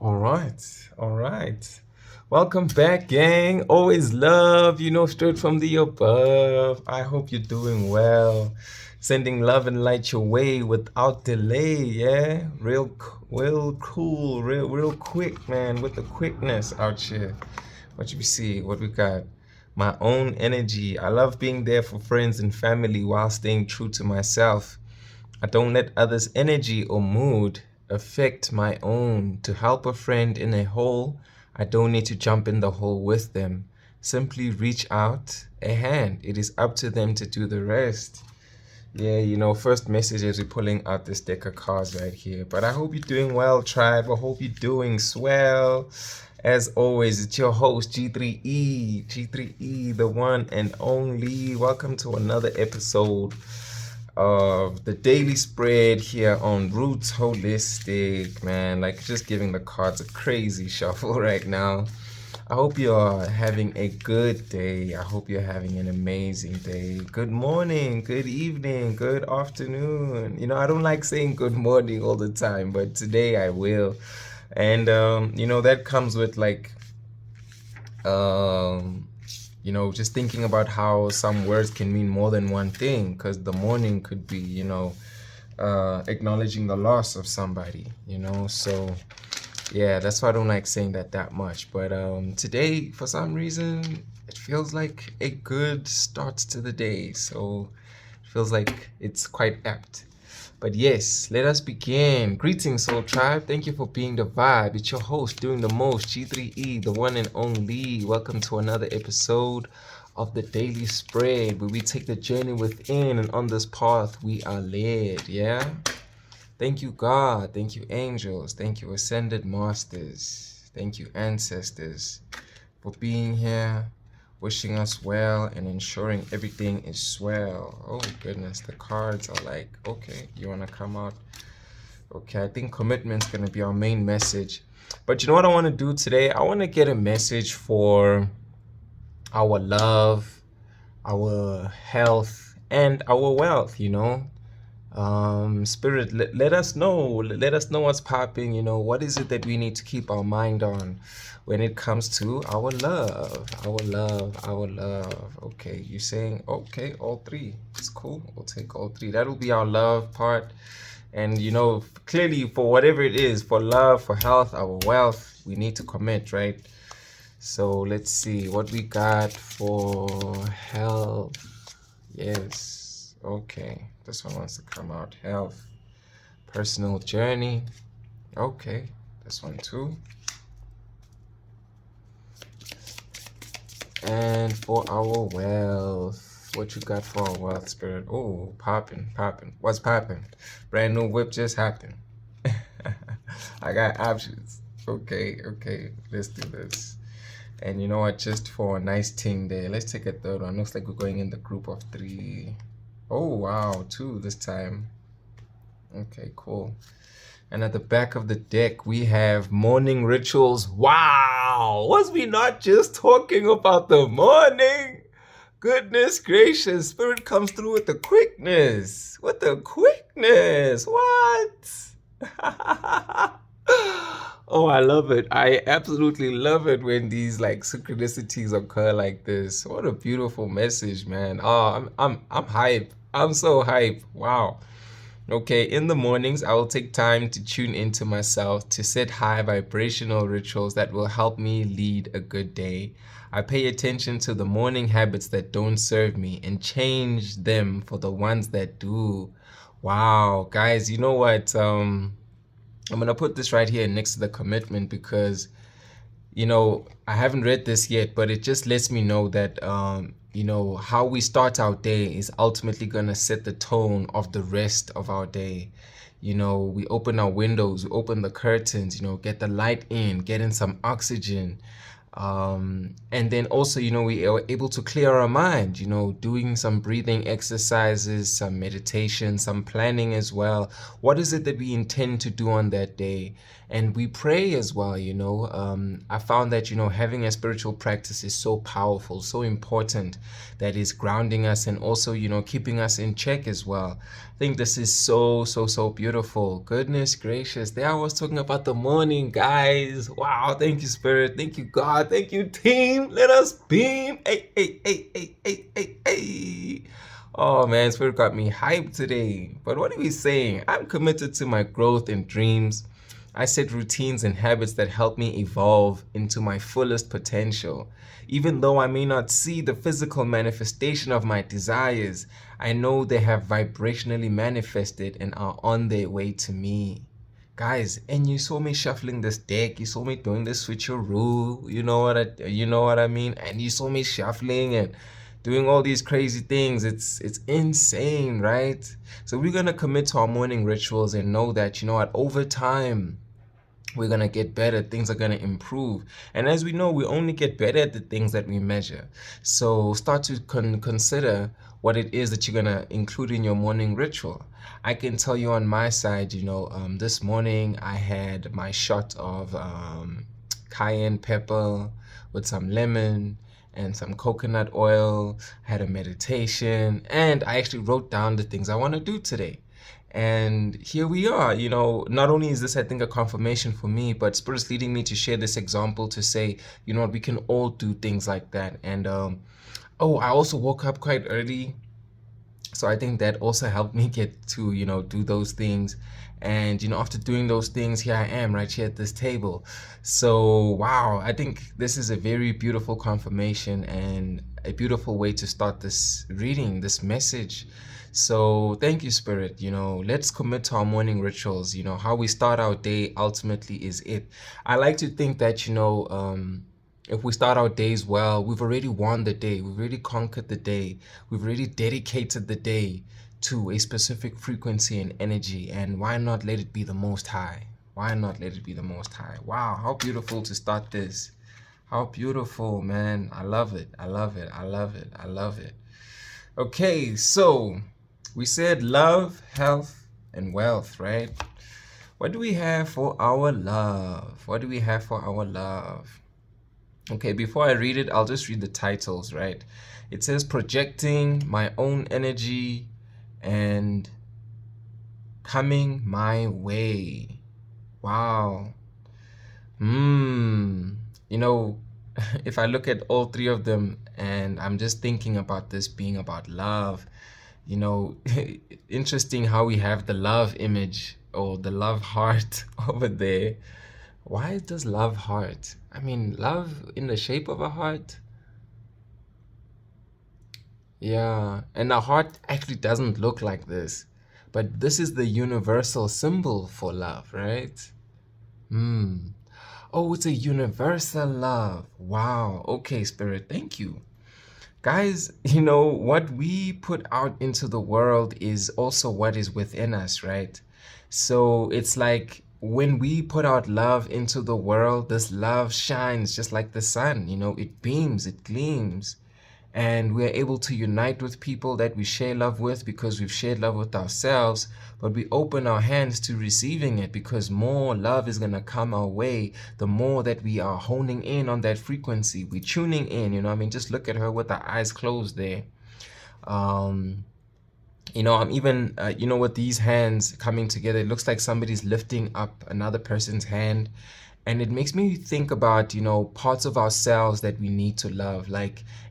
All right, all right. Welcome back, gang. Always love, straight from the above. I hope you're doing well. Sending love and light your way without delay, yeah? Real cool, real quick, man, with the quickness out here. What you see, what we got? My own energy. I love being there for friends and family while staying true to myself. I don't let others' energy or mood affect my own. To help a friend in a hole, I don't need to jump in the hole with them. Simply reach out a hand. It is up to them to do the rest. Yeah, first message is we're pulling out this deck of cards right here. But I hope you're doing well, tribe. I hope you're doing swell. As always, it's your host, G3E. G3E, the one and only. Welcome to another episode of the daily spread here on Roots Holistic, man. Like, just giving the cards a crazy shuffle right now. I hope you're having a good day. I hope you're having an amazing day. Good morning, good evening, good afternoon. I don't like saying good morning all the time, but today I will. And that comes with like um just thinking about how some words can mean more than one thing, because the morning could be, acknowledging the loss of somebody, so yeah, that's why I don't like saying that much. But today, for some reason, it feels like a good start to the day, so it feels like it's quite apt. But yes, let us begin. Greetings, Soul Tribe. Thank you for being the vibe. It's your host doing the most, G3E, the one and only. Welcome to another episode of the Daily Spread, where we take the journey within, and on this path we are led, yeah? Thank you, God. Thank you, angels. Thank you, ascended masters. Thank you, ancestors, for being here, wishing us well, and ensuring everything is swell. Oh, goodness. The cards are like, okay, you want to come out? Okay, I think commitment's going to be our main message. But you know what I want to do today? I want to get a message for our love, our health, and our wealth, Spirit, let us know what's popping. What is it that we need to keep our mind on when it comes to our love. Okay, you saying okay, all three. It's cool. We'll take all three. That'll be our love part. And clearly, for whatever it is, for love, for health, our wealth, we need to commit, right? So let's see what we got for health. Yes. Okay. This one wants to come out. Health. Personal journey. Okay. This one too. And for our wealth. What you got for our wealth, Spirit? Oh, popping. What's popping? Brand new whip just happened. I got options. Okay. Let's do this. And you know what? Just for a nice ting there, let's take a third one. Looks like we're going in the group of three. Oh, wow. Two this time. Okay, cool. And at the back of the deck, we have morning rituals. Wow! Was we not just talking about the morning? Goodness gracious. Spirit comes through with the quickness. What? Oh, I love it. I absolutely love it when these like synchronicities occur like this. What a beautiful message, man. Oh, I'm hype. I'm so hype. Wow. Okay, in the mornings, I will take time to tune into myself, to set high vibrational rituals that will help me lead a good day. I pay attention to the morning habits that don't serve me and change them for the ones that do. Wow, guys, you know what? I'm gonna put this right here next to the commitment because I haven't read this yet, but it just lets me know that how we start our day is ultimately gonna set the tone of the rest of our day. We open our windows, we open the curtains, get the light in, get in some oxygen, And then also, we are able to clear our mind, doing some breathing exercises, some meditation, some planning as well. What is it that we intend to do on that day? And we pray as well. I found that, having a spiritual practice is so powerful, so important, that is grounding us and also, keeping us in check as well. I think this is so, so, so beautiful. Goodness gracious. There I was talking about the morning, guys. Wow. Thank you, Spirit. Thank you, God. Thank you, team. Let us beam. Hey, hey, hey, hey, hey, hey, hey. Oh man, Spirit got me hyped today. But what are we saying? I'm committed to my growth and dreams. I set routines and habits that help me evolve into my fullest potential. Even though I may not see the physical manifestation of my desires, I know they have vibrationally manifested and are on their way to me. Guys, and you saw me shuffling this deck, you saw me doing this switcheroo, you know what I mean? And you saw me shuffling and doing all these crazy things. It's insane, right? So we're gonna commit to our morning rituals and know that, over time we're going to get better, things are going to improve. And as we know, we only get better at the things that we measure. So start to consider what it is that you're going to include in your morning ritual. I can tell you on my side, this morning I had my shot of cayenne pepper with some lemon and some coconut oil. I had a meditation, and I actually wrote down the things I want to do today. And here we are. Not only is this, I think, a confirmation for me, but Spirit's leading me to share this example to say, what, we can all do things like that. And I also woke up quite early, so I think that also helped me get to, do those things. And, after doing those things, here I am right here at this table. So, wow, I think this is a very beautiful confirmation and a beautiful way to start this reading, this message. So thank you, Spirit. Let's commit to our morning rituals. How we start our day ultimately is it. I like to think that, if we start our days well, we've already won the day. We've already conquered the day. We've already dedicated the day to a specific frequency and energy. And why not let it be the Most High? Why not let it be the Most High? Wow, how beautiful to start this. How beautiful, man. I love it. I love it. I love it. I love it. Okay, so we said love, health, and wealth, right? What do we have for our love? What do we have for our love? Okay, before I read it, I'll just read the titles, right? It says projecting my own energy and coming my way. Wow. If I look at all three of them and I'm just thinking about this being about love, interesting how we have the love image or the love heart over there. Why does love heart? I mean, love in the shape of a heart. Yeah, and a heart actually doesn't look like this, but this is the universal symbol for love, right? Oh, it's a universal love. Wow. Okay, Spirit, thank you. Guys, what we put out into the world is also what is within us, right? So it's like when we put out love into the world, this love shines just like the sun, it beams, it gleams. And we're able to unite with people that we share love with because we've shared love with ourselves, but we open our hands to receiving it because more love is going to come our way the more that we are honing in on that frequency. We're tuning in, just look at her with her eyes closed there. I'm even, with these hands coming together, it looks like somebody's lifting up another person's hand. And it makes me think about, parts of ourselves that we need to love,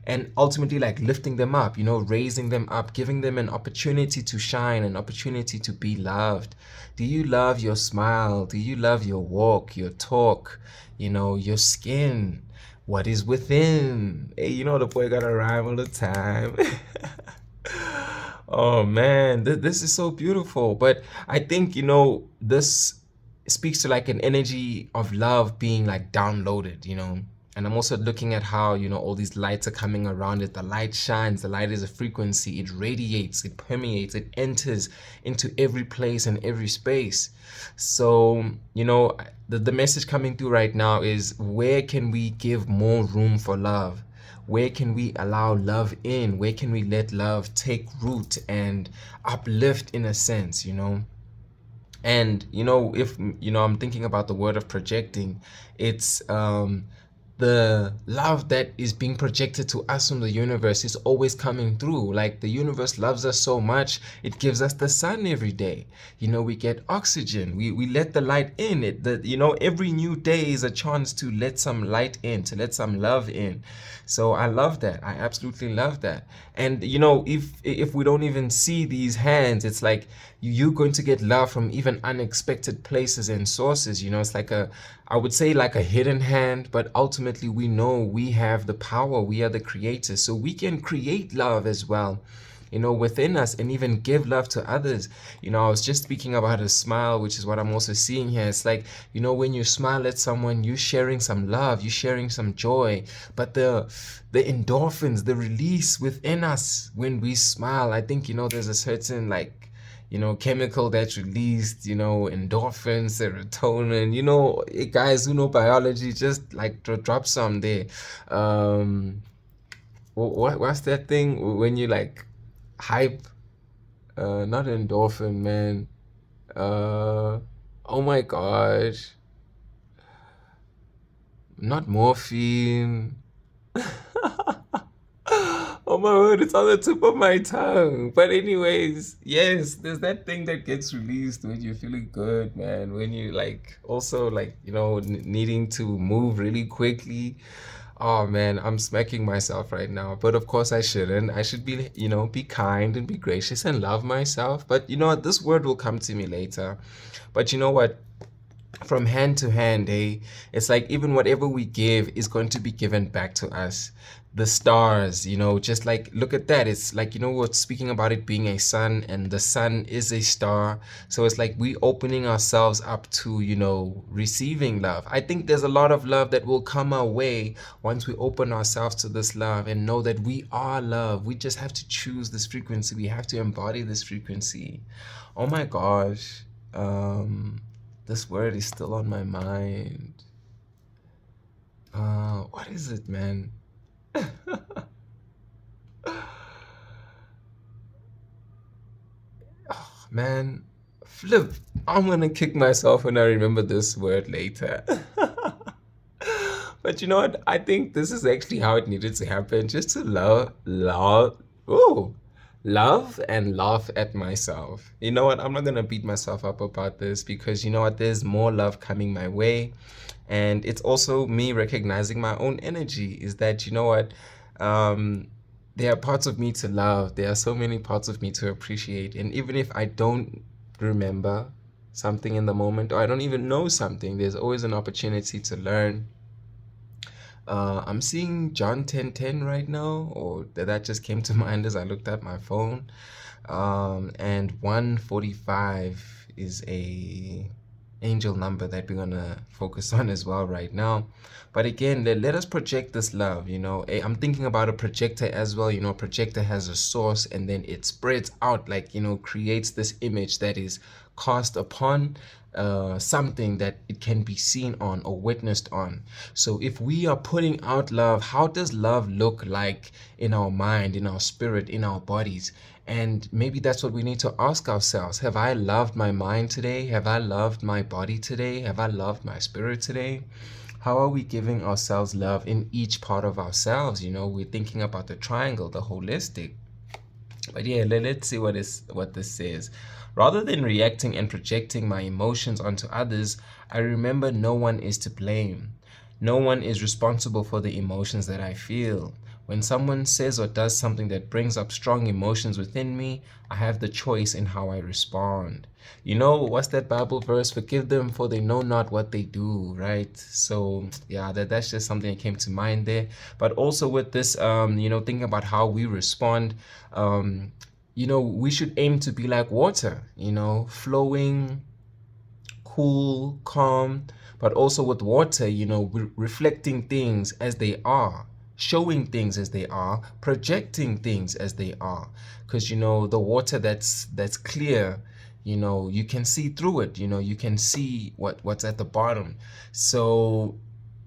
and ultimately lifting them up, raising them up, giving them an opportunity to shine, an opportunity to be loved. Do you love your smile? Do you love your walk, your talk, your skin? What is within? Hey, the boy got a rhyme all the time. Oh man, this is so beautiful. But I think, this speaks to an energy of love being downloaded, And I'm also looking at how, all these lights are coming around it. The light shines, the light is a frequency, it radiates, it permeates, it enters into every place and every space. So, the message coming through right now is, where can we give more room for love? Where can we allow love in? Where can we let love take root and uplift, in a sense, And if I'm thinking about the word of projecting, it's the love that is being projected to us from the universe is always coming through. Like, the universe loves us so much, it gives us the sun every day. We get oxygen. We let the light in. Every new day is a chance to let some light in, to let some love in. So I love that. I absolutely love that. And if we don't even see these hands, it's like you're going to get love from even unexpected places and sources. It's like I would say like a hidden hand, but ultimately we know we have the power. We are the creators, so we can create love as well, within us, and even give love to others. I was just speaking about a smile, which is what I'm also seeing here. It's like, when you smile at someone, you're sharing some love, you're sharing some joy. But the endorphins, the release within us when we smile, I think, there's a certain, like, chemical that's released, endorphins, serotonin, guys who know biology, just like drop some there. What's that thing when you like hype? Not endorphin, man. Oh my gosh. Not morphine. Oh my word, it's on the tip of my tongue. But anyways, yes, there's that thing that gets released when you're feeling good, man. When you like also like, needing to move really quickly. Oh man, I'm smacking myself right now. But of course I shouldn't. I should be, be kind and be gracious and love myself. But you know what? This word will come to me later. But you know what? From hand to hand, it's like even whatever we give is going to be given back to us. The stars, just like, look at that. It's like, we're speaking about it being a sun, and the sun is a star. So it's like we opening ourselves up to, receiving love. I think there's a lot of love that will come our way once we open ourselves to this love and know that we are love. We just have to choose this frequency. We have to embody this frequency. Oh my gosh. This word is still on my mind. What is it, man? Oh, man, flip. I'm gonna kick myself when I remember this word later. But you know what? I think this is actually how it needed to happen. Just to love and laugh at myself. You know what? I'm not gonna beat myself up about this, because you know what? There's more love coming my way. And it's also me recognizing my own energy, is that, you know what? There are parts of me to love. There are so many parts of me to appreciate. And even if I don't remember something in the moment, or I don't even know something, there's always an opportunity to learn. I'm seeing John 10:10 right now, or that just came to mind as I looked at my phone. And 145 is a angel number that we're gonna focus on as well right now. But again, let us project this love. I'm thinking about a projector as well. A projector has a source, and then it spreads out, like, creates this image that is cast upon something that it can be seen on or witnessed on. So if we are putting out love, how does love look like in our mind, in our spirit, in our bodies? And maybe that's what we need to ask ourselves. Have I loved my mind today? Have I loved my body today? Have I loved my spirit today? How are we giving ourselves love in each part of ourselves? We're thinking about the triangle, the holistic. But yeah, let's see what this says. Rather than reacting and projecting my emotions onto others, I remember no one is to blame. No one is responsible for the emotions that I feel. When someone says or does something that brings up strong emotions within me, I have the choice in how I respond. What's that Bible verse? Forgive them, for they know not what they do, right? So yeah, that's just something that came to mind there. But also with this, thinking about how we respond, we should aim to be like water, flowing, cool, calm, but also with water, we're reflecting things as they are, showing things as they are, projecting things as they are. Because the water that's clear, you can see through it. You can see what's at the bottom. So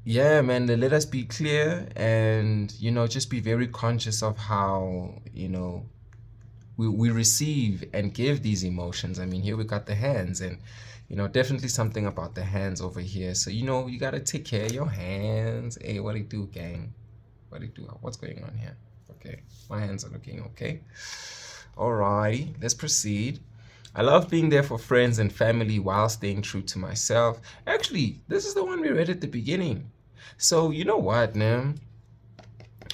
yeah, man, let us be clear, and just be very conscious of how we receive and give these emotions. I mean, here we got the hands, and definitely something about the hands over here. So you got to take care of your hands. Hey, what do you do, gang? What do you do? What's going on here? Okay, my hands are looking okay. Alrighty, let's proceed. I love being there for friends and family while staying true to myself. Actually, this is the one we read at the beginning. So you know what, man?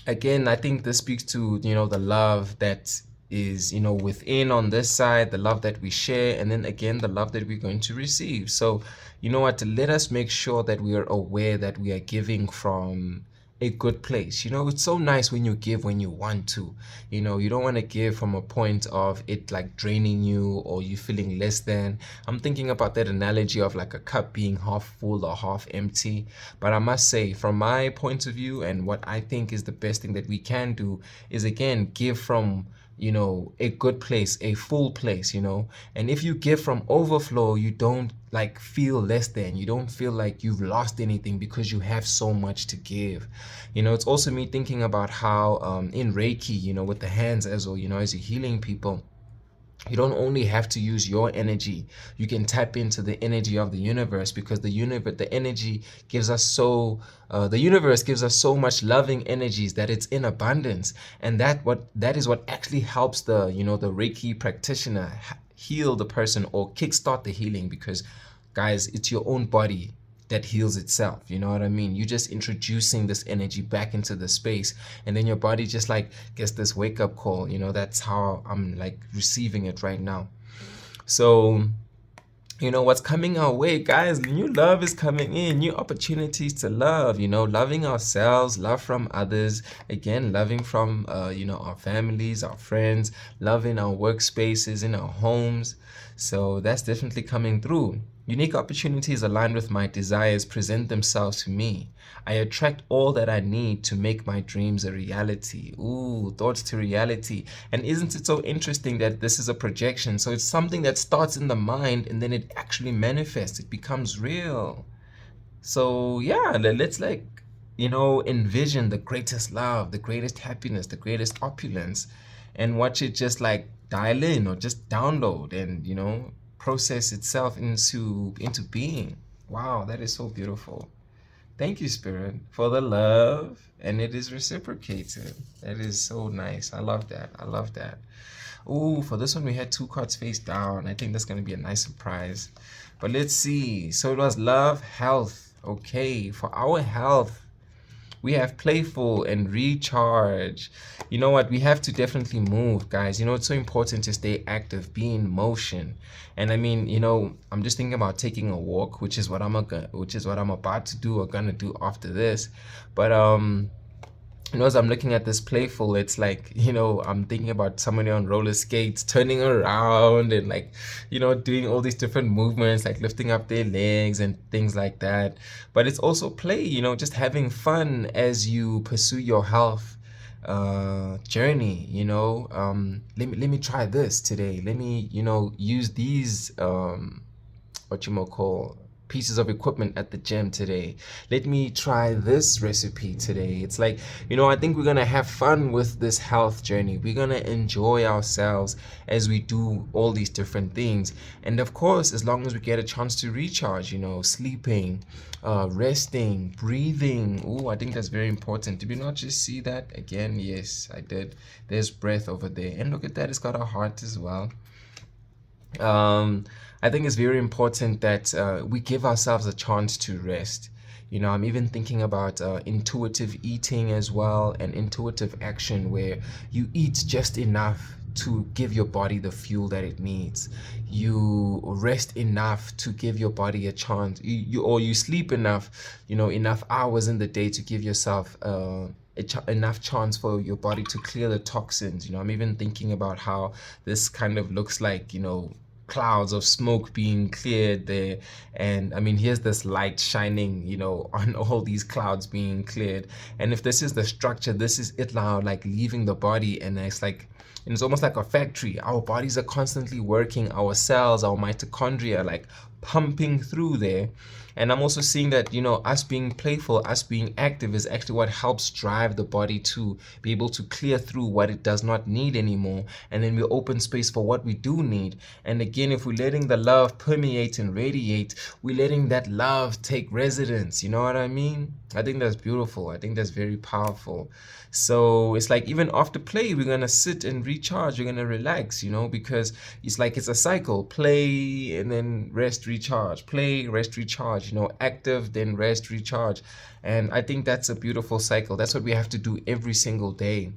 Again, I think this speaks to the love that is within on this side, the love that we share, and then again the love that we're going to receive. So you know what, let us make sure that we are aware that we are giving from a good place. It's so nice when you give when you want to. You don't want to give from a point of it like draining you or you feeling less than. I'm thinking about that analogy of like a cup being half full or half empty. But I must say, from my point of view, and what I think is the best thing that we can do is, again, give from a good place, a full place. And if you give from overflow, you don't like feel less than, you don't feel like you've lost anything because you have so much to give. It's also me thinking about how in Reiki, with the hands as well, as you're healing people, you don't only have to use your energy. You can tap into the energy of the universe, because the energy gives us the universe gives us so much loving energies that it's in abundance, and that is what actually helps the the Reiki practitioner heal the person or kickstart the healing. Because guys, it's your own body that heals itself. You know what I mean? You're just introducing this energy back into the space, and then your body just like gets this wake up call. That's how I'm like receiving it right now. So what's coming our way, guys? New love is coming in, new opportunities to love, loving ourselves, love from others, again, loving from our families, our friends, loving our workspaces, in our homes. So that's definitely coming through. Unique opportunities aligned with my desires present themselves to me. I attract all that I need to make my dreams a reality. Ooh, thoughts to reality. And isn't it so interesting that this is a projection? So it's something that starts in the mind and then it actually manifests. It becomes real. So yeah, let's like, envision the greatest love, the greatest happiness, the greatest opulence, and watch it just like dial in or just download and, process itself into being. Wow, that is so beautiful. Thank you, Spirit, for the love, and it is reciprocated. That is so nice. I love that. I love that. Ooh, for this one, we had two cards face down. I think that's going to be a nice surprise. But let's see. So it was love, health. Okay, for our health, we have playful and recharge. You know what? We have to definitely move, guys. It's so important to stay active, be in motion. And I mean, I'm just thinking about taking a walk, which is what I'm about to do or gonna do after this. But as I'm looking at this playful, it's like, I'm thinking about somebody on roller skates turning around and like, doing all these different movements, like lifting up their legs and things like that. But it's also play, just having fun as you pursue your health journey. Let me try this today. Let me, use these what you might call pieces of equipment at the gym today. Let me try this recipe today. It's like, I think we're gonna have fun with this health journey. We're gonna enjoy ourselves as we do all these different things. And of course, as long as we get a chance to recharge, sleeping, resting, breathing. Ooh, I think that's very important. Did we not just see that again? Yes, I did. There's breath over there, and look at that, it's got a heart as well. I think it's very important that we give ourselves a chance to rest. I'm even thinking about intuitive eating as well, and intuitive action, where you eat just enough to give your body the fuel that it needs. You rest enough to give your body a chance. You sleep enough, enough hours in the day to give yourself enough chance for your body to clear the toxins. I'm even thinking about how this kind of looks like, clouds of smoke being cleared there. And I mean, here's this light shining, on all these clouds being cleared. And if this is the structure, this is it now, like leaving the body. And it's almost like a factory. Our bodies are constantly working, our cells, our mitochondria, like pumping through there. And I'm also seeing that, us being playful, us being active is actually what helps drive the body to be able to clear through what it does not need anymore. And then we open space for what we do need. And again, if we're letting the love permeate and radiate, we're letting that love take residence. You know what I mean? I think that's beautiful. I think that's very powerful. So it's like even after play, we're going to sit and recharge. We're going to relax, because it's a cycle. Play and then rest, recharge. Play, rest, recharge. Active, then rest, recharge. And I think that's a beautiful cycle. That's what we have to do every single day.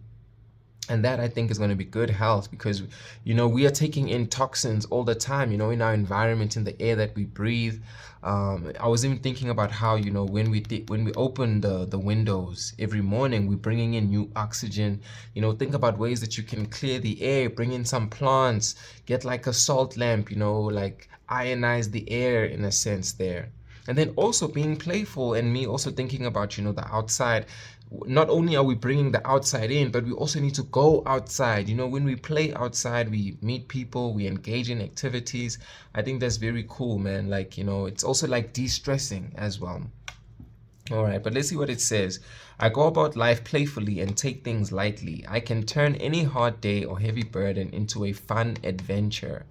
And that, I think, is going to be good health, because we are taking in toxins all the time, in our environment, in the air that we breathe. I was even thinking about how, when we open the windows every morning, we're bringing in new oxygen. Think about ways that you can clear the air, bring in some plants, get like a salt lamp, like ionize the air in a sense there. And then also being playful, and me also thinking about, the outside. Not only are we bringing the outside in, but we also need to go outside. When we play outside, we meet people, we engage in activities. I think that's very cool, man. Like, it's also like de-stressing as well. All right, but let's see what it says. I go about life playfully and take things lightly. I can turn any hard day or heavy burden into a fun adventure.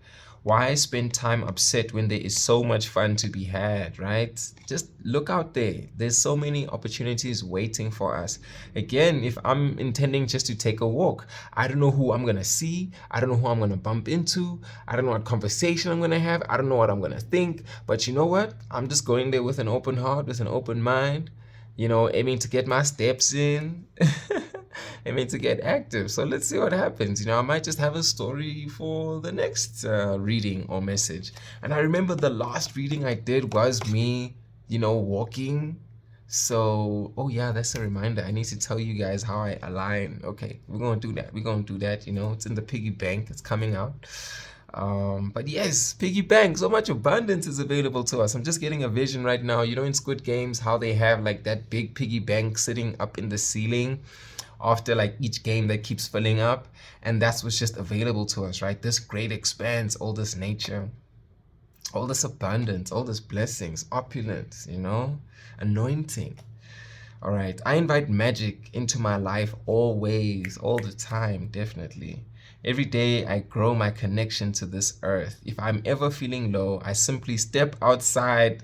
Why spend time upset when there is so much fun to be had, right? Just look out there. There's so many opportunities waiting for us. Again, if I'm intending just to take a walk, I don't know who I'm going to see. I don't know who I'm going to bump into. I don't know what conversation I'm going to have. I don't know what I'm going to think. But you know what? I'm just going there with an open heart, with an open mind, aiming to get my steps in. Aiming to get active. So let's see what happens. I might just have a story for the next reading or message. And I remember the last reading I did was me, walking. So, oh yeah, that's a reminder. I need to tell you guys how I align. Okay, we're going to do that. It's in the piggy bank. It's coming out. But yes, piggy bank, so much abundance is available to us. I'm just getting a vision right now, in Squid Games, how they have like that big piggy bank sitting up in the ceiling after like each game that keeps filling up. And that's what's just available to us, right? This great expanse, all this nature, all this abundance, all this blessings, opulence, anointing. All right, I invite magic into my life always, all the time, definitely. Every day I grow my connection to this earth. If I'm ever feeling low, I simply step outside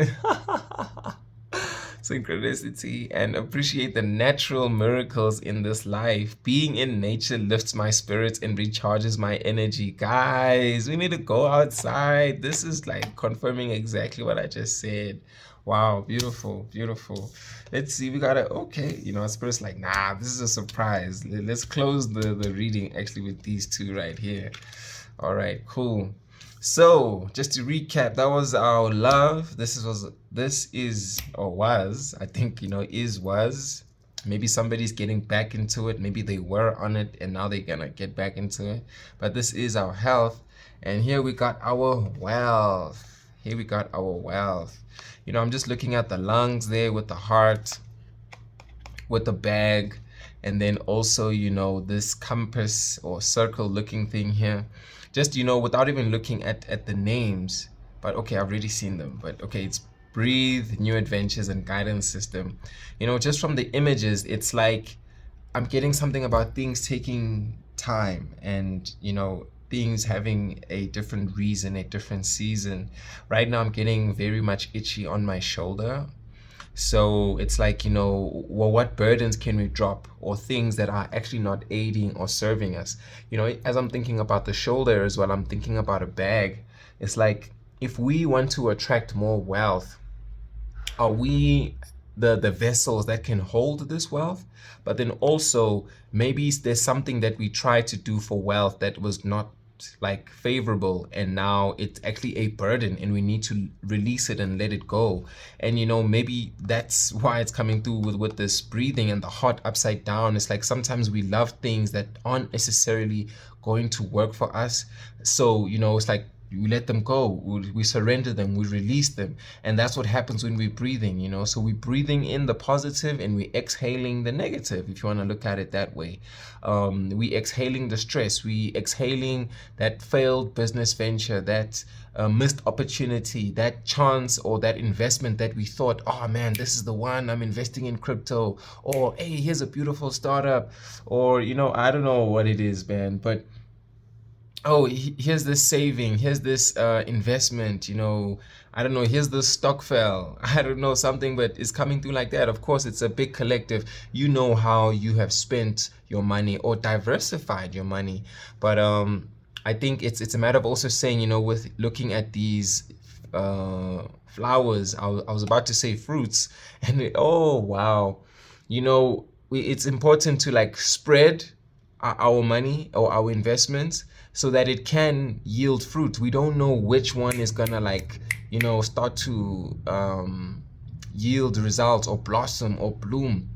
synchronicity and appreciate the natural miracles in this life. Being in nature lifts my spirits and recharges my energy. Guys, we need to go outside. This is like confirming exactly what I just said. Wow, beautiful, beautiful. Let's see, we gotta, okay, spirit's like, nah, this is a surprise. Let's close the reading actually with these two right here. All right, cool. So just to recap, that was our love. This is or was, I think, was. Maybe somebody's getting back into it. Maybe they were on it and now they're gonna get back into it. But this is our health. And here we got our wealth. I'm just looking at the lungs there with the heart, with the bag, and then also, this compass or circle looking thing here. Just, without even looking at the names. But okay, I've already seen them. But okay, it's breathe, new adventures, and guidance system. Just from the images, it's like I'm getting something about things taking time and, things having a different reason, a different season. Right now, I'm getting very much itchy on my shoulder. So it's like, well, what burdens can we drop, or things that are actually not aiding or serving us? As I'm thinking about the shoulder as well, I'm thinking about a bag. It's like, if we want to attract more wealth, are we the vessels that can hold this wealth? But then also, maybe there's something that we tried to do for wealth that was not like favorable, and now it's actually a burden and we need to release it and let it go. And maybe that's why it's coming through with this breathing and the heart upside down. It's like sometimes we love things that aren't necessarily going to work for us. So it's like we let them go, we surrender them, we release them. And that's what happens when we're breathing, so we're breathing in the positive and we're exhaling the negative, if you want to look at it that way. We exhaling the stress, we exhaling that failed business venture, that missed opportunity, that chance or that investment that we thought, oh man, this is the one, I'm investing in crypto, or hey, here's a beautiful startup, or I don't know what it is, man, but oh, here's this saving, here's this investment, I don't know, here's the stock fell, I don't know, something, but it's coming through like that. Of course, it's a big collective. You know how you have spent your money or diversified your money. But I think it's a matter of also saying, with looking at these flowers, I was about to say fruits, and oh wow, it's important to like spread our money or our investments so that it can yield fruit. We don't know which one is gonna like start to yield results or blossom or bloom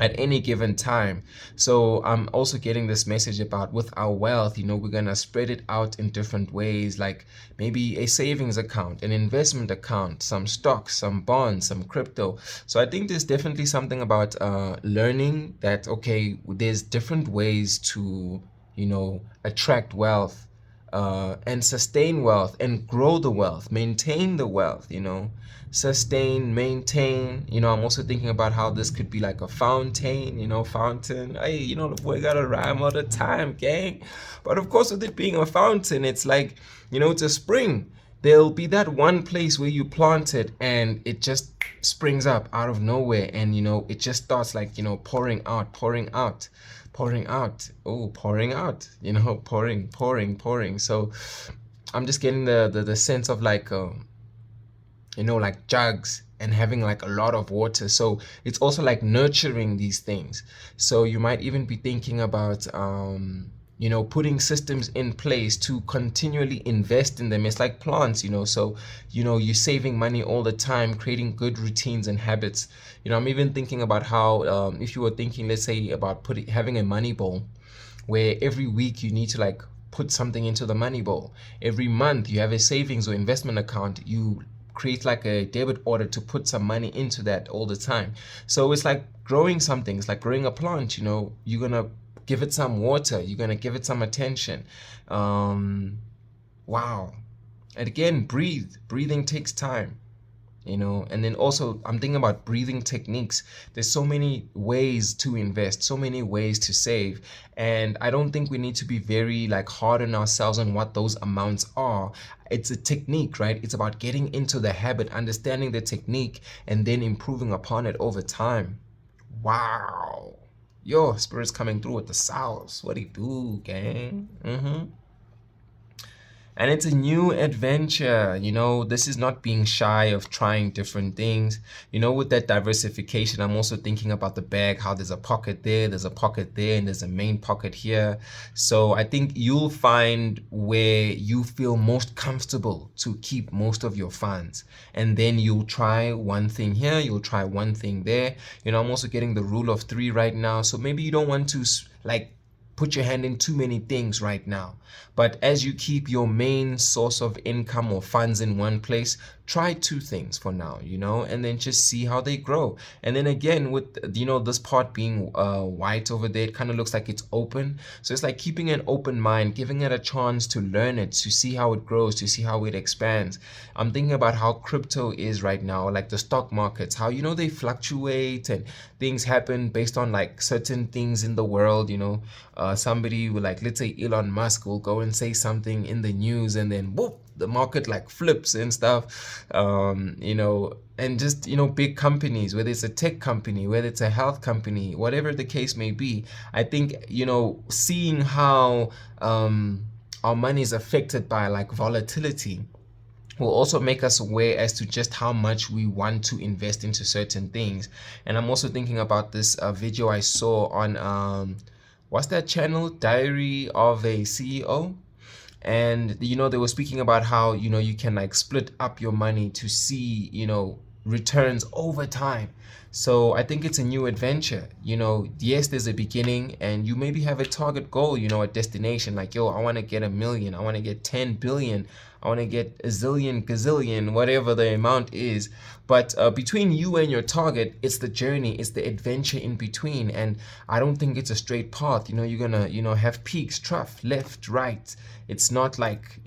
at any given time. So I'm also getting this message about with our wealth, we're gonna spread it out in different ways, like maybe a savings account, an investment account, some stocks, some bonds, some crypto. So I think there's definitely something about learning that, okay, there's different ways to attract wealth and sustain wealth and grow the wealth, maintain the wealth, sustain, maintain. I'm also thinking about how this could be like a fountain, fountain. Hey, the boy got a rhyme all the time, gang. But of course, with it being a fountain, it's like, it's a spring. There'll be that one place where you plant it and it just springs up out of nowhere, and it just starts like pouring out, pouring out, pouring out, oh, pouring out, pouring. So I'm just getting the sense of like like jugs and having like a lot of water. So it's also like nurturing these things. So you might even be thinking about putting systems in place to continually invest in them. It's like plants, so you're saving money all the time, creating good routines and habits. I'm even thinking about how if you were thinking, let's say, about having a money bowl, where every week you need to like put something into the money bowl. Every month you have a savings or investment account, you create like a debit order to put some money into that all the time. So it's like growing something. It's like growing a plant. You're gonna give it some water, you're gonna give it some attention. Wow. And again, breathing takes time. And then also I'm thinking about breathing techniques. There's so many ways to invest, so many ways to save, and I don't think we need to be very like hard on ourselves on what those amounts are. It's a technique, right? It's about getting into the habit, understanding the technique, and then improving upon it over time. Wow. Yo, spirit's coming through with the sauce. What do you do, gang? And it's a new adventure. This is not being shy of trying different things. With that diversification, I'm also thinking about the bag, how there's a pocket there, there's a pocket there, and there's a main pocket here. So I think you'll find where you feel most comfortable to keep most of your funds. And then you'll try one thing here, you'll try one thing there. I'm also getting the rule of 3 right now. So maybe you don't want to like put your hand in too many things right now. But as you keep your main source of income or funds in one place, try 2 things for now, and then just see how they grow. And then again, with, this part being white over there, it kind of looks like it's open. So it's like keeping an open mind, giving it a chance to learn it, to see how it grows, to see how it expands. I'm thinking about how crypto is right now, like the stock markets, how, they fluctuate and things happen based on like certain things in the world. Somebody will, like, let's say Elon Musk will go and say something in the news, and then whoop, the market like flips and stuff. And just big companies, whether it's a tech company, whether it's a health company, whatever the case may be. I think seeing how our money is affected by like volatility will also make us aware as to just how much we want to invest into certain things. And I'm also thinking about this video I saw on what's that channel, Diary of a CEO. And they were speaking about how you can like split up your money to see returns over time. So I think it's a new adventure. Yes, there's a beginning, and you maybe have a target goal, a destination like, yo, I want to get 1 million, I want to get 10 billion, I want to get a zillion, gazillion, whatever the amount is. But between you and your target, it's the journey, it's the adventure in between. And I don't think it's a straight path. You're gonna, have peaks, trough, left, right. It's not like,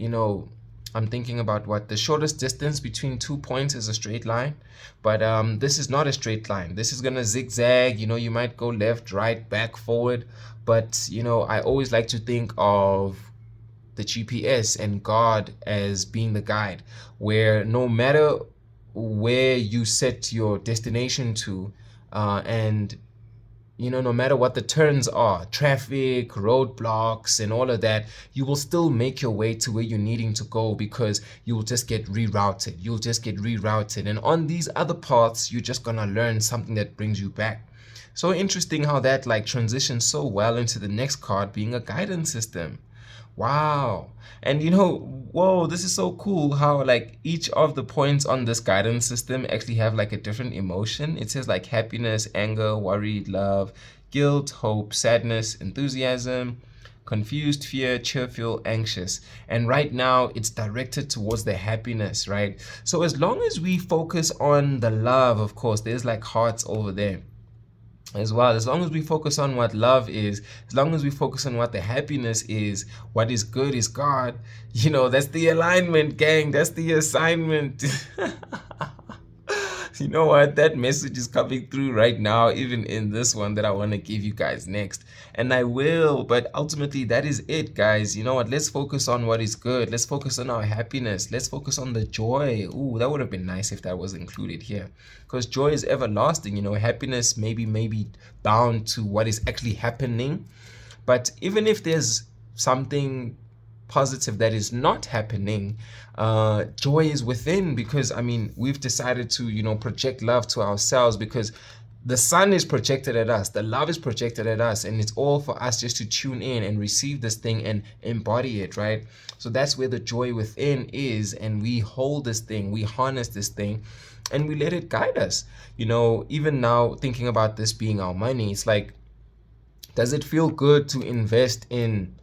I'm thinking about what the shortest distance between 2 points is a straight line, but this is not a straight line. This is gonna zigzag. You might go left, right, back, forward, but I always like to think of the GPS and God as being the guide, where no matter where you set your destination to, and no matter what the turns are, traffic, roadblocks, and all of that, you will still make your way to where you're needing to go, because you will just get rerouted. You'll just get rerouted. And on these other paths, you're just going to learn something that brings you back. So interesting how that transitions so well into the next card being a guidance system. Wow. And whoa, this is so cool how each of the points on this guidance system actually have a different emotion. It says happiness, anger, worried, love, guilt, hope, sadness, enthusiasm, confused, fear, cheerful, anxious. And right now it's directed towards the happiness, right? So as long as we focus on the love, of course, there's hearts over there as well. As long as we focus on what love is, as long as we focus on what the happiness is, what is good is God, that's the alignment, gang. That's the assignment. You know what? That message is coming through right now, even in this one that I want to give you guys next. And I will, but ultimately that is it, guys. You know what? Let's focus on what is good. Let's focus on our happiness. Let's focus on the joy. Ooh, that would have been nice if that was included here, because joy is everlasting. Happiness maybe bound to what is actually happening. But even if there's something positive that is not happening, joy is within, because we've decided to project love to ourselves, because the sun is projected at us, the love is projected at us, and it's all for us just to tune in and receive this thing and embody it, right? So that's where the joy within is, and we hold this thing, we harness this thing, and we let it guide us. Even now, thinking about this being our money, it's does it feel good to invest in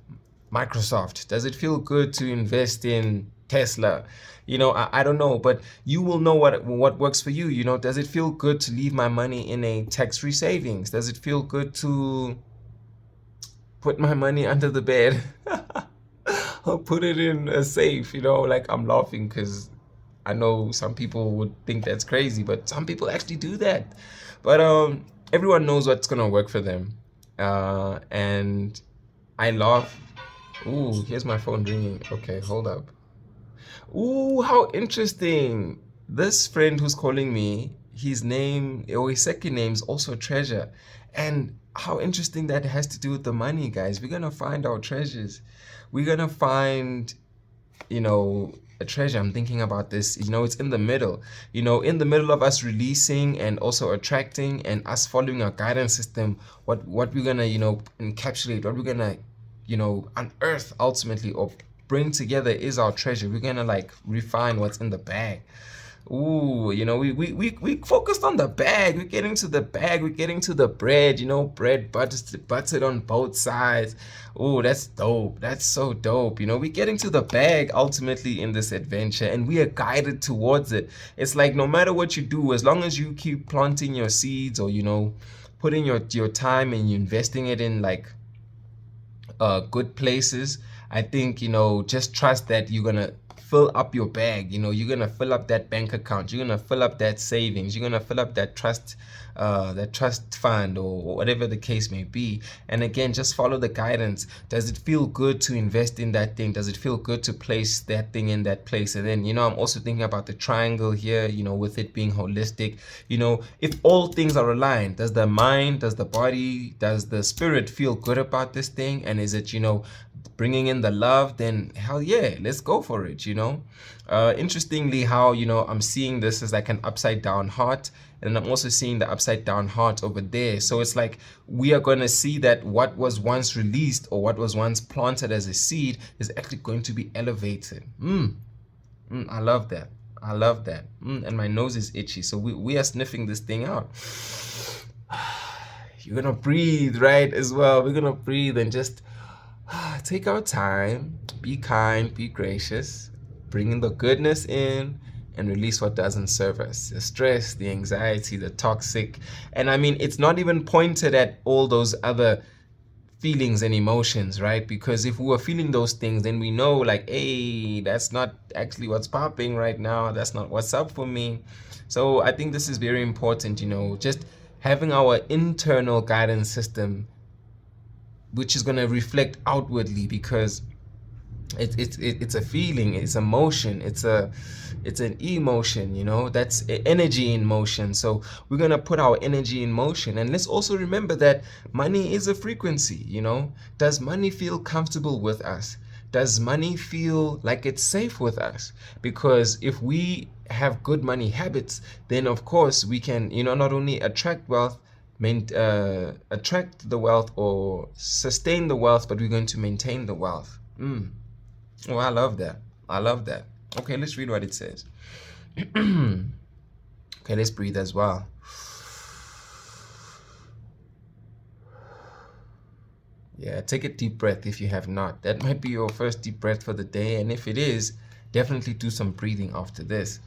Microsoft? Does it feel good to invest in Tesla? I don't know, but you will know what works for you. Does it feel good to leave my money in a tax-free savings? Does it feel good to put my money under the bed or put it in a safe? I'm laughing because I know some people would think that's crazy, but some people actually do that. But everyone knows what's gonna work for them, and I laugh. Ooh, here's my phone ringing. Okay, hold up. Ooh, how interesting. This friend who's calling me, his name or his second name is also Treasure. And how interesting that has to do with the money, guys. We're gonna find our treasures. We're gonna find, a treasure. I'm thinking about this. It's in the middle. In the middle of us releasing and also attracting and us following our guidance system, what we're gonna, encapsulate, what we're gonna unearth ultimately or bring together is our treasure. We're gonna refine what's in the bag. Ooh, we focused on the bag. We're getting to the bag. We're getting to the bread. Bread buttered on both sides. Ooh, that's dope. That's so dope. We're getting to the bag ultimately in this adventure, and we are guided towards it. It's no matter what you do, as long as you keep planting your seeds or putting your time and you investing it in good places, I think just trust that you're gonna fill up your bag. You're gonna fill up that bank account, you're gonna fill up that savings, you're gonna fill up that trust fund or whatever the case may be. And again, just follow the guidance. Does it feel good to invest in that thing? Does it feel good to place that thing in that place? And then I'm also thinking about the triangle here, with it being holistic. If all things are aligned, does the mind, does the body, does the spirit feel good about this thing? And is it bringing in the love? Then hell yeah, let's go for it. Interestingly how I'm seeing this as an upside down heart, and I'm also seeing the upside down heart over there. So it's we are going to see that what was once released or what was once planted as a seed is actually going to be elevated. I love that. I love that. And my nose is itchy, so we are sniffing this thing out. You're gonna breathe, right, as well. We're gonna breathe and just take our time, be kind, be gracious, bring in the goodness in, and release what doesn't serve us. The stress, the anxiety, the toxic. And I mean, it's not even pointed at all those other feelings and emotions, right? Because if we were feeling those things, then we know, like, hey, that's not actually what's popping right now. That's not what's up for me. So I think this is very important, just having our internal guidance system, which is going to reflect outwardly, because it's a feeling, it's emotion, it's an emotion, that's energy in motion. So we're going to put our energy in motion. And let's also remember that money is a frequency. Does money feel comfortable with us? Does money feel like it's safe with us? Because if we have good money habits, then of course we can, not only attract wealth, attract the wealth or sustain the wealth, but we're going to maintain the wealth. Oh, I love that. I love that. Okay, let's read what it says. Okay, let's breathe as well. Yeah, take a deep breath if you have not. That might be your first deep breath for the day. And if it is, definitely do some breathing after this.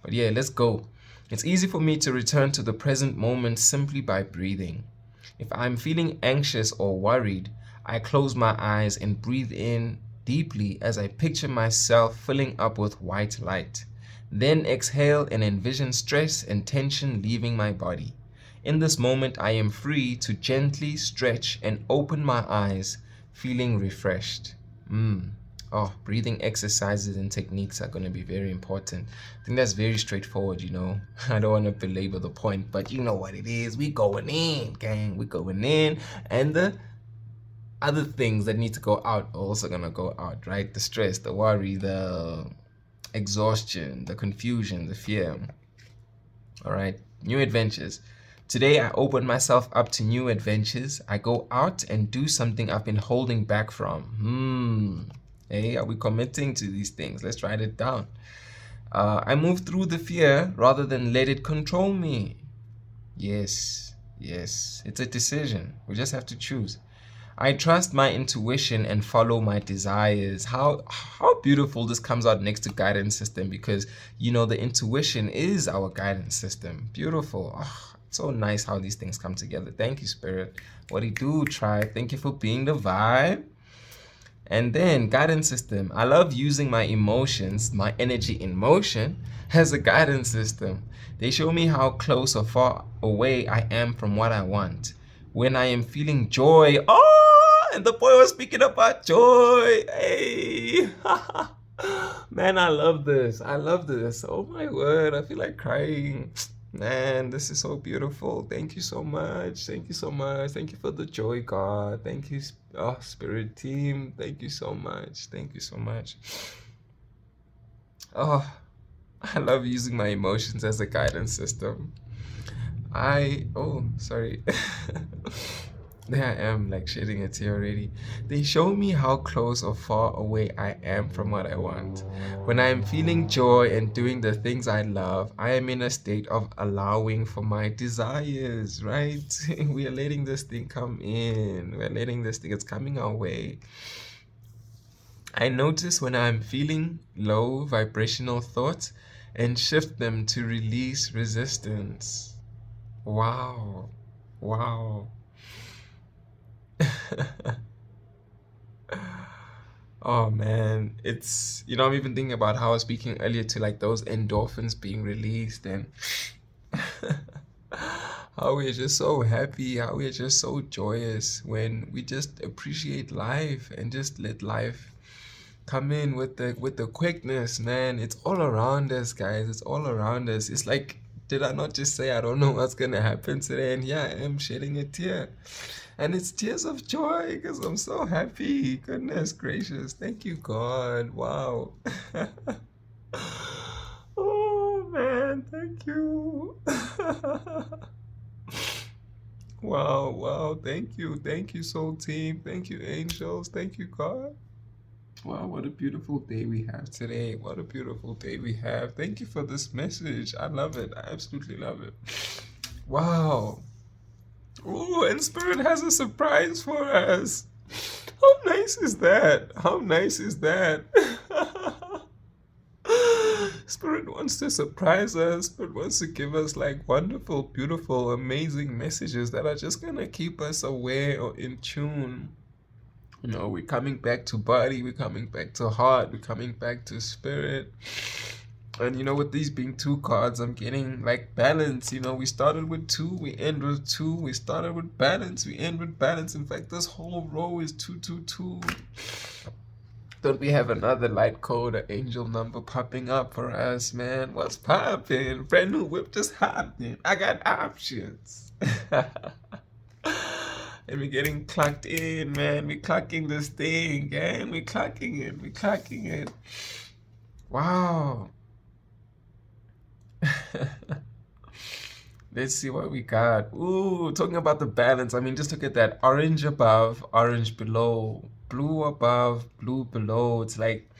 But yeah, let's go. It's easy for me to return to the present moment simply by breathing. If I'm feeling anxious or worried, I close my eyes and breathe in deeply as I picture myself filling up with white light. Then exhale and envision stress and tension leaving my body. In this moment, I am free to gently stretch and open my eyes, feeling refreshed. Oh, breathing exercises and techniques are going to be very important. I think that's very straightforward, I don't want to belabor the point, but you know what it is. We going in, gang. We going in. And the other things that need to go out are also going to go out, right? The stress, the worry, the exhaustion, the confusion, the fear. All right. New adventures. Today, I open myself up to new adventures. I go out and do something I've been holding back from. Hey, are we committing to these things? Let's write it down. I move through the fear rather than let it control me. Yes, it's a decision. We just have to choose. I trust my intuition and follow my desires. How beautiful this comes out next to guidance system, because the intuition is our guidance system. Beautiful. Oh, so nice how these things come together. Thank you, Spirit. What do you do, tribe? Thank you for being the vibe. And then guidance system. I love using my emotions, my energy in motion, as a guidance system. They show me how close or far away I am from what I want. When I am feeling joy, and the boy was speaking about joy. Hey, man, I love this. I love this. Oh my word, I feel like crying. Man, this is so beautiful. Thank you so much. Thank you so much. Thank you for the joy, God. Thank you, Spirit team. Thank you so much. Thank you so much. Oh, I love using my emotions as a guidance system. Sorry. There I am, like shedding a tear already. They show me how close or far away I am from what I want. When I am feeling joy and doing the things I love, I am in a state of allowing for my desires, right? We are letting this thing come in. We're letting this thing, it's coming our way. I notice when I'm feeling low vibrational thoughts and shift them to release resistance. Wow. Oh man, it's I'm even thinking about how I was speaking earlier to like those endorphins being released, and how we're just so happy, how we're just so joyous when we just appreciate life and just let life come in with the quickness, man. It's all around us, guys. It's all around us. It's like, did I not just say I don't know what's gonna happen today? And yeah, I am shedding a tear. And it's tears of joy because I'm so happy. Goodness gracious. Thank you, God. Wow. Oh, man. Thank you. Wow. Thank you. Thank you, soul team. Thank you, angels. Thank you, God. Wow, what a beautiful day we have today. What a beautiful day we have. Thank you for this message. I love it. I absolutely love it. Wow. Ooh, and Spirit has a surprise for us. How nice is that? How nice is that? Spirit wants to surprise us. Spirit wants to give us like wonderful, beautiful, amazing messages that are just gonna keep us aware or in tune. We're coming back to body, we're coming back to heart, we're coming back to spirit. And with these being two cards, I'm getting like balance. We started with two, we end with two. We started with balance, we end with balance. In fact, this whole row is 222. Don't we have another light code, an angel number popping up for us, man? What's popping? Brand new whip just hopped in. I got options. And we're getting clocked in, man. We're clocking this thing, gang. We're clocking it. We're clocking it. Wow. Let's see what we got. Ooh, talking about the balance. I mean, just look at that. Orange above, orange below. Blue above, blue below. It's like,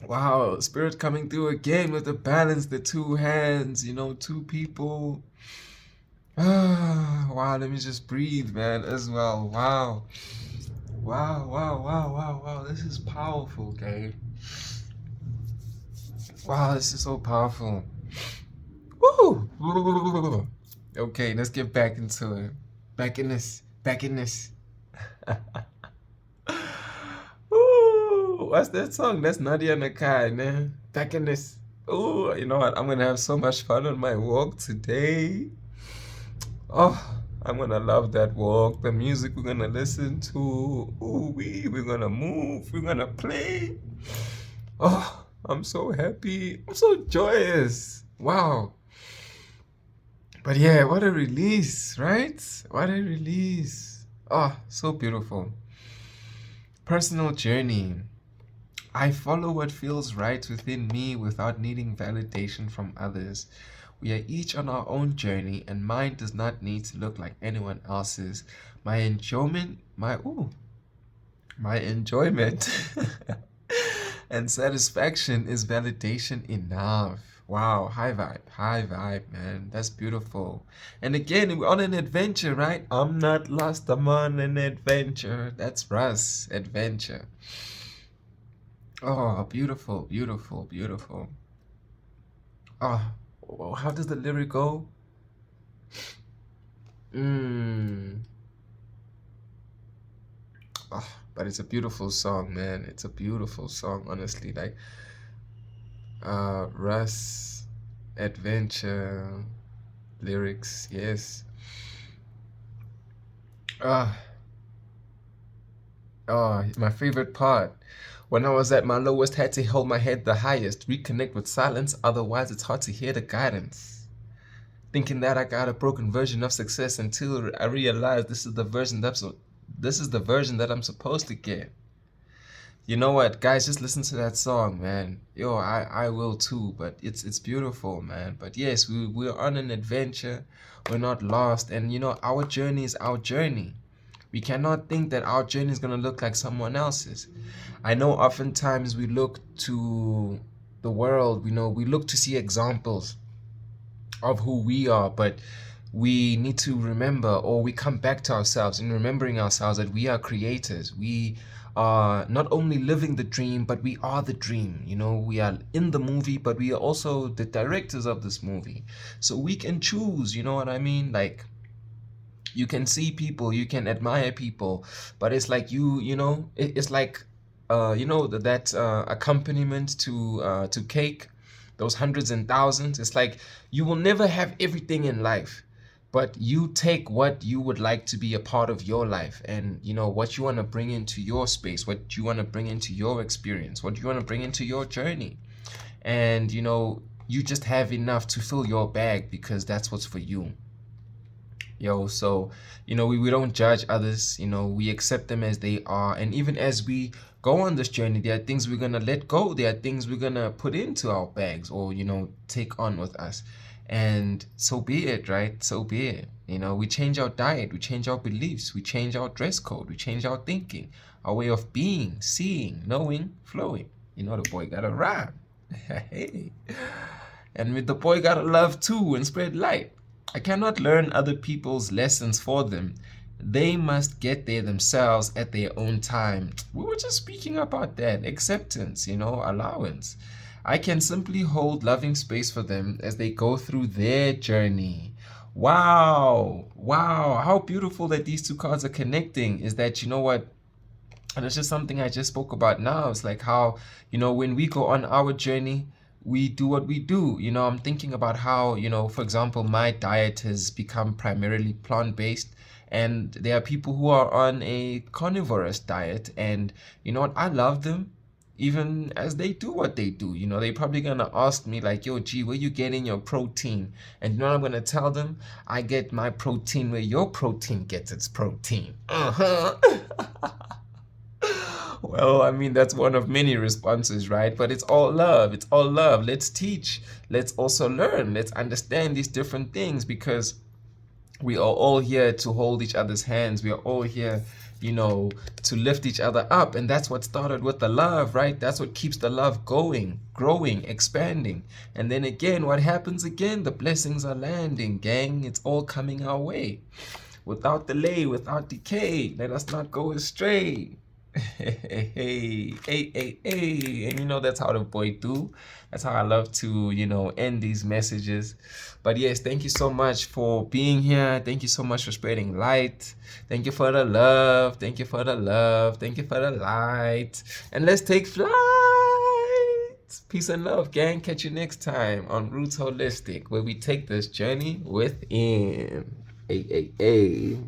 wow, Spirit coming through again with the balance, the two hands, two people. Wow, let me just breathe, man, as well. Wow. Wow, wow, wow, wow, wow. This is powerful, okay? Wow, this is so powerful. Woo! Okay, let's get back into it. Back in this. Back in this. Ooh, what's that song? That's Nadia Nakai, man. Back in this. Ooh, you know what? I'm gonna have so much fun on my walk today. Oh, I'm gonna love that walk. The music we're gonna listen to. Ooh, we're gonna move. We're gonna play. Oh, I'm so happy. I'm so joyous. Wow. But yeah, what a release, right? What a release. Oh, so beautiful. Personal journey. I follow what feels right within me without needing validation from others. We are each on our own journey, and mine does not need to look like anyone else's. My enjoyment, my enjoyment and satisfaction is validation enough. Wow, high vibe, man. That's beautiful. And again, we're on an adventure, right? I'm not lost, I'm on an adventure. That's Russ, adventure. Oh, beautiful, beautiful, beautiful. Oh, how does the lyric go? Oh, but it's a beautiful song, man. It's a beautiful song, honestly. Like, Russ, adventure, lyrics, yes. My favorite part. When I was at my lowest, had to hold my head the highest, reconnect with silence, otherwise it's hard to hear the guidance. Thinking that I got a broken version of success until I realized this is the version that I'm supposed to get. You know what, guys, just listen to that song, man. Yo, I will too, but it's beautiful, man. But yes, we're on an adventure. We're not lost, and our journey is our journey. We cannot think that our journey is gonna look like someone else's. I know oftentimes we look to the world, we look to see examples of who we are, but we need to remember, or we come back to ourselves in remembering ourselves, that we are creators. We are not only living the dream, but we are the dream. We are in the movie, but we are also the directors of this movie. So we can choose, you know what I mean? Like, you can see people, you can admire people, but it's like it's like that accompaniment to cake, those hundreds and thousands. It's like you will never have everything in life, but you take what you would like to be a part of your life, and what you want to bring into your space, what you want to bring into your experience, what you want to bring into your journey. And you just have enough to fill your bag, because that's what's for you. So we don't judge others. We accept them as they are, and even as we go on this journey, there are things we're gonna let go, there are things we're gonna put into our bags, or take on with us. And so be it, right? So be it. You know, we change our diet, we change our beliefs, we change our dress code, we change our thinking, our way of being, seeing, knowing, flowing. You know, the boy got a rhyme. Hey. And with the boy gotta love too and spread light. I cannot learn other people's lessons for them. They must get there themselves at their own time. We were just speaking about that. Acceptance, you know, allowance. I can simply hold loving space for them as they go through their journey. Wow. Wow. How beautiful that these two cards are connecting is that, you know what? And it's just something I just spoke about now. It's like how, you know, when we go on our journey, we do what we do. You know, I'm thinking about how, you know, for example, my diet has become primarily plant-based, and there are people who are on a carnivorous diet, and you know what, I love them even as they do what they do. You know, they're probably gonna ask me like, yo, G, where you getting your protein? And you know what I'm gonna tell them? I get my protein where your protein gets its protein. Well, I mean, that's one of many responses, right? But it's all love. It's all love. Let's teach. Let's also learn. Let's understand these different things, because we are all here to hold each other's hands. We are all here, you know, to lift each other up. And that's what started with the love, right? That's what keeps the love going, growing, expanding. And then again, what happens again? The blessings are landing, gang. It's all coming our way. Without delay, without decay. Let us not go astray. Hey. And you know, that's how the boy do. That's how I love to, you know, end these messages. But yes, thank you so much for being here. Thank you so much for spreading light. Thank you for the love. Thank you for the love. Thank you for the light. And let's take flight. Peace and love, gang. Catch you next time on Roots Holistic, where we take this journey within. Hey.